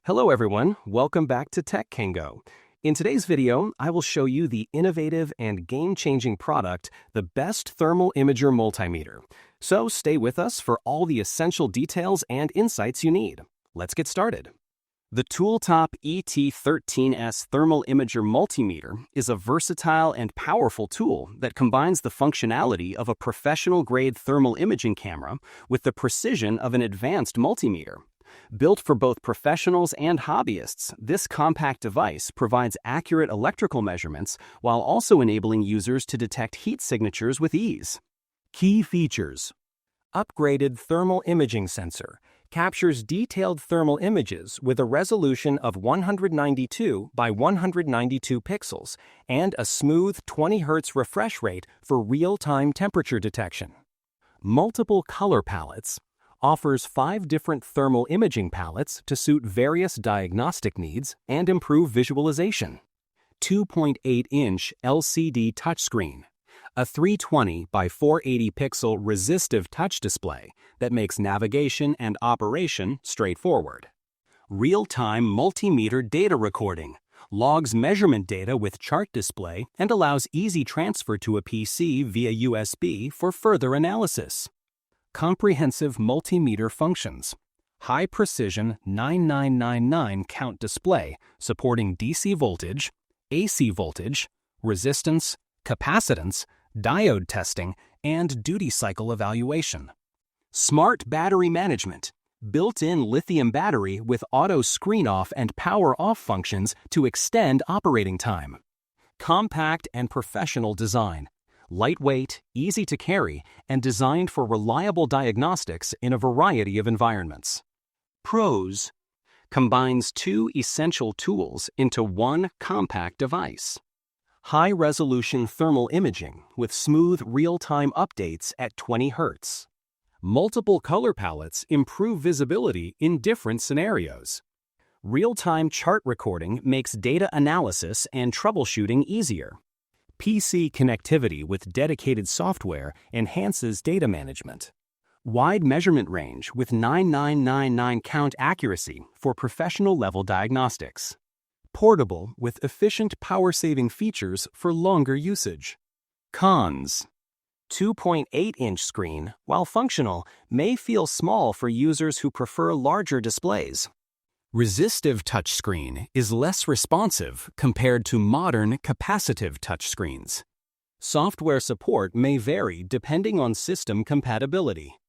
Hello everyone, welcome back to Tech Kingo. In today's video, I will show you the innovative and game-changing product, the best Thermal Imager Multimeter. So stay with us for all the essential details and insights you need. Let's get started. The Tooltop ET13S Thermal Imager Multimeter is a versatile and powerful tool that combines the functionality of a professional-grade thermal imaging camera with the precision of an advanced multimeter. Built for both professionals and hobbyists, this compact device provides accurate electrical measurements while also enabling users to detect heat signatures with ease. Key features: upgraded thermal imaging sensor. Captures detailed thermal images with a resolution of 192 by 192 pixels and a smooth 20 Hz refresh rate for real-time temperature detection. Multiple color palettes. Offers 5 different thermal imaging palettes to suit various diagnostic needs and improve visualization. 2.8-inch LCD touchscreen. A 320 by 480 pixel resistive touch display that makes navigation and operation straightforward. Real-time multimeter data recording. Logs measurement data with chart display and allows easy transfer to a PC via USB for further analysis. Comprehensive multimeter functions. High precision 9999 count display supporting DC voltage, AC voltage, resistance, capacitance, diode testing, and duty cycle evaluation. Smart battery management. Built-in lithium battery with auto screen off and power off functions to extend operating time. Compact and professional design. Lightweight, easy to carry, and designed for reliable diagnostics in a variety of environments. Pros: combines 2 essential tools into one compact device. High-resolution thermal imaging with smooth real-time updates at 20 Hz. Multiple color palettes improve visibility in different scenarios. Real-time chart recording makes data analysis and troubleshooting easier. PC connectivity with dedicated software enhances data management. Wide measurement range with 9999 count accuracy for professional-level diagnostics. Portable with efficient power-saving features for longer usage. Cons: 2.8-inch screen, while functional, may feel small for users who prefer larger displays. Resistive touchscreen is less responsive compared to modern capacitive touchscreens. Software support may vary depending on system compatibility.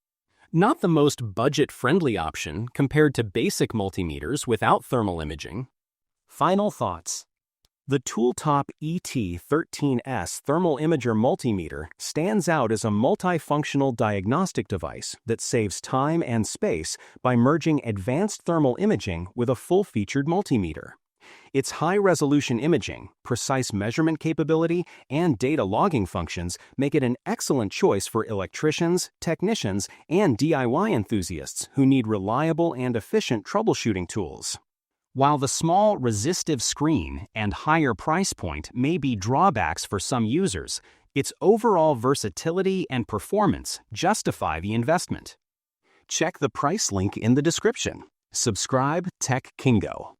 Not the most budget-friendly option compared to basic multimeters without thermal imaging. Final thoughts. The Tooltop ET13S Thermal Imager Multimeter stands out as a multifunctional diagnostic device that saves time and space by merging advanced thermal imaging with a full-featured multimeter. Its high-resolution imaging, precise measurement capability, and data logging functions make it an excellent choice for electricians, technicians, and DIY enthusiasts who need reliable and efficient troubleshooting tools. While the small resistive screen and higher price point may be drawbacks for some users, its overall versatility and performance justify the investment. Check the price link in the description. Subscribe Tech Kingo.